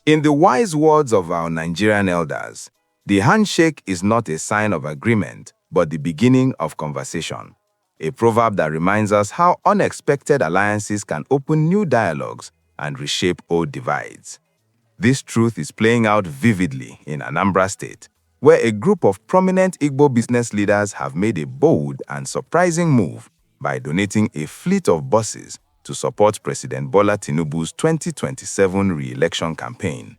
In the wise words of our Nigerian elders, the handshake is not a sign of agreement, but the beginning of conversation. A proverb that reminds us how unexpected alliances can open new dialogues and reshape old divides. This truth is playing out vividly in Anambra State, where a group of prominent Igbo business leaders have made a bold and surprising move by donating a fleet of buses to support President Bola Tinubu's 2027 re-election campaign.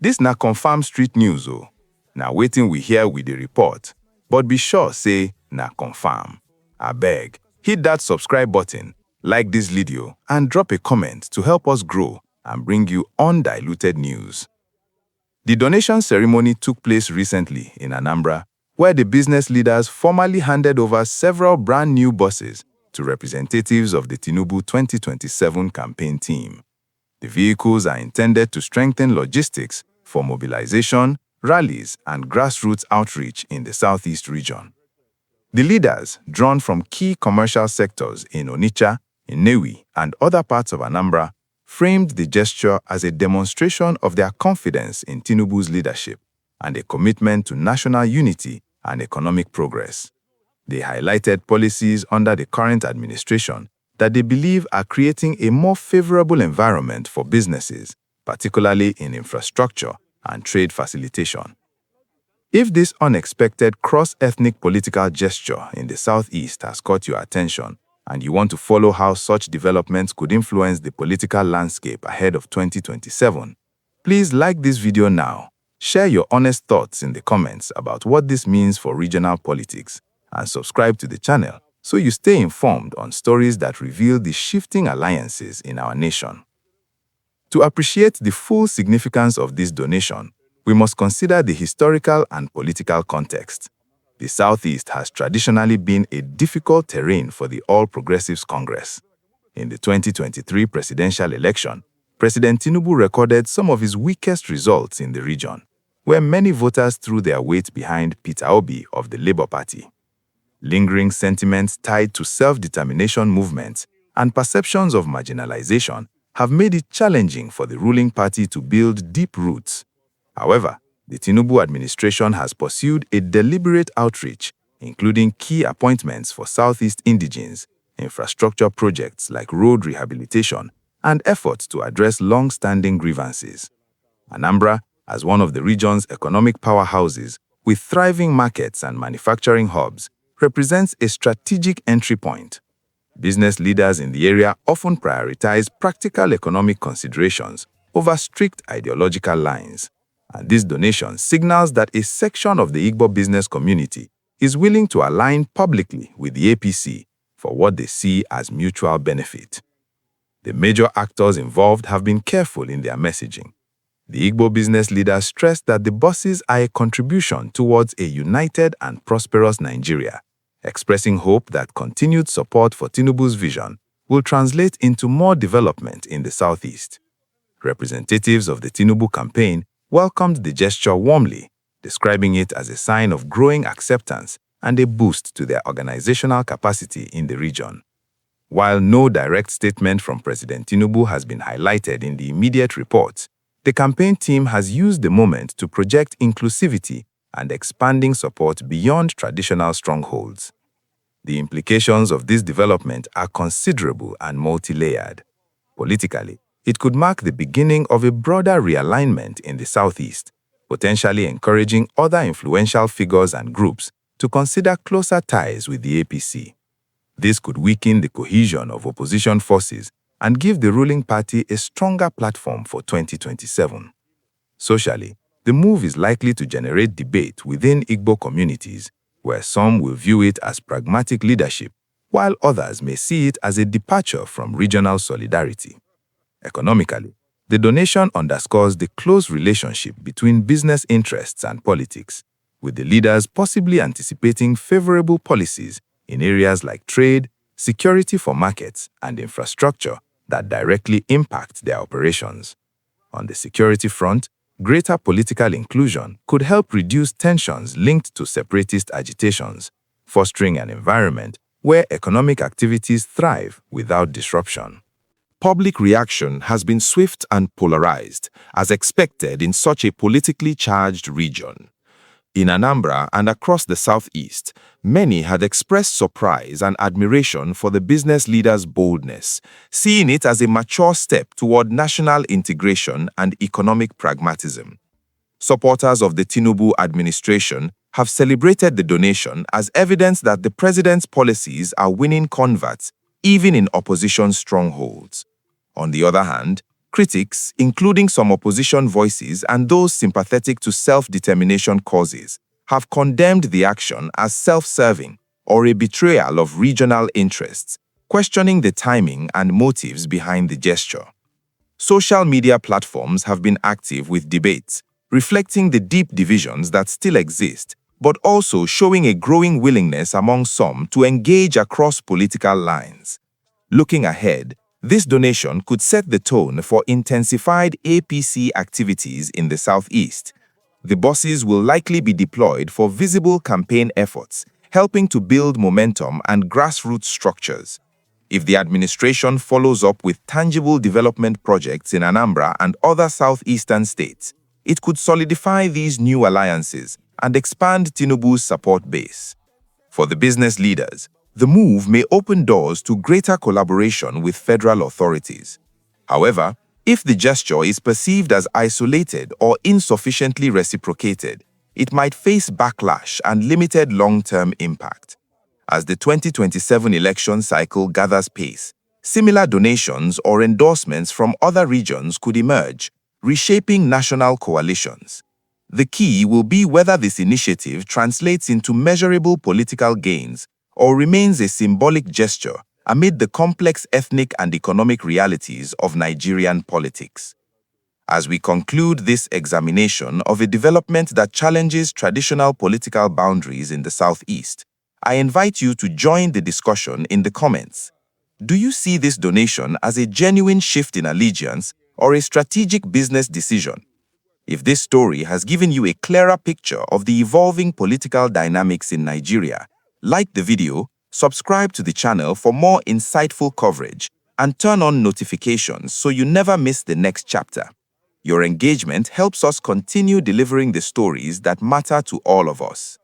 This na confirmed street news o. Na wetin we hear with the report, but be sure say na confirm. Abeg, hit that subscribe button, like this video, and drop a comment to help us grow and bring you undiluted news. The donation ceremony took place recently in Anambra, where the business leaders formally handed over several brand new buses to representatives of the Tinubu 2027 campaign team. The vehicles are intended to strengthen logistics for mobilization, rallies, and grassroots outreach in the Southeast region. The leaders, drawn from key commercial sectors in Onitsha, Nnewi, and other parts of Anambra, framed the gesture as a demonstration of their confidence in Tinubu's leadership and a commitment to national unity and economic progress. They highlighted policies under the current administration that they believe are creating a more favorable environment for businesses, particularly in infrastructure and trade facilitation. If this unexpected cross-ethnic political gesture in the Southeast has caught your attention, and you want to follow how such developments could influence the political landscape ahead of 2027, please like this video now, share your honest thoughts in the comments about what this means for regional politics, and subscribe to the channel so you stay informed on stories that reveal the shifting alliances in our nation. To appreciate the full significance of this donation, we must consider the historical and political context. The Southeast has traditionally been a difficult terrain for the All Progressives Congress. In the 2023 presidential election, President Tinubu recorded some of his weakest results in the region, where many voters threw their weight behind Peter Obi of the Labour Party. Lingering sentiments tied to self-determination movements and perceptions of marginalization have made it challenging for the ruling party to build deep roots. However, the Tinubu administration has pursued a deliberate outreach, including key appointments for Southeast indigenes, infrastructure projects like road rehabilitation, and efforts to address long-standing grievances. Anambra, as one of the region's economic powerhouses, with thriving markets and manufacturing hubs, represents a strategic entry point. Business leaders in the area often prioritize practical economic considerations over strict ideological lines, and this donation signals that a section of the Igbo business community is willing to align publicly with the APC for what they see as mutual benefit. The major actors involved have been careful in their messaging. The Igbo business leaders stressed that the buses are a contribution towards a united and prosperous Nigeria, expressing hope that continued support for Tinubu's vision will translate into more development in the Southeast. Representatives of the Tinubu campaign welcomed the gesture warmly, describing it as a sign of growing acceptance and a boost to their organizational capacity in the region. While no direct statement from President Tinubu has been highlighted in the immediate reports, the campaign team has used the moment to project inclusivity and expanding support beyond traditional strongholds. The implications of this development are considerable and multi-layered. Politically, it could mark the beginning of a broader realignment in the Southeast, potentially encouraging other influential figures and groups to consider closer ties with the APC. This could weaken the cohesion of opposition forces and give the ruling party a stronger platform for 2027. Socially, the move is likely to generate debate within Igbo communities, where some will view it as pragmatic leadership, while others may see it as a departure from regional solidarity. Economically, the donation underscores the close relationship between business interests and politics, with the leaders possibly anticipating favorable policies in areas like trade, security for markets, and infrastructure that directly impact their operations. On the security front, greater political inclusion could help reduce tensions linked to separatist agitations, fostering an environment where economic activities thrive without disruption. Public reaction has been swift and polarized, as expected in such a politically charged region. In Anambra and across the southeast, many had expressed surprise and admiration for the business leader's boldness, seeing it as a mature step toward national integration and economic pragmatism. Supporters of the Tinubu administration have celebrated the donation as evidence that the president's policies are winning converts even in opposition strongholds. On the other hand, critics, including some opposition voices and those sympathetic to self-determination causes, have condemned the action as self-serving or a betrayal of regional interests, questioning the timing and motives behind the gesture. Social media platforms have been active with debates, reflecting the deep divisions that still exist, but also showing a growing willingness among some to engage across political lines. Looking ahead, this donation could set the tone for intensified APC activities in the southeast. The buses will likely be deployed for visible campaign efforts, helping to build momentum and grassroots structures. If the administration follows up with tangible development projects in Anambra and other southeastern states, it could solidify these new alliances and expand Tinubu's support base. For the business leaders, the move may open doors to greater collaboration with federal authorities. However, if the gesture is perceived as isolated or insufficiently reciprocated, it might face backlash and limited long-term impact. As the 2027 election cycle gathers pace, similar donations or endorsements from other regions could emerge, reshaping national coalitions. The key will be whether this initiative translates into measurable political gains or remains a symbolic gesture amid the complex ethnic and economic realities of Nigerian politics. As we conclude this examination of a development that challenges traditional political boundaries in the Southeast, I invite you to join the discussion in the comments. Do you see this donation as a genuine shift in allegiance or a strategic business decision? If this story has given you a clearer picture of the evolving political dynamics in Nigeria, like the video, subscribe to the channel for more insightful coverage, and turn on notifications so you never miss the next chapter. Your engagement helps us continue delivering the stories that matter to all of us.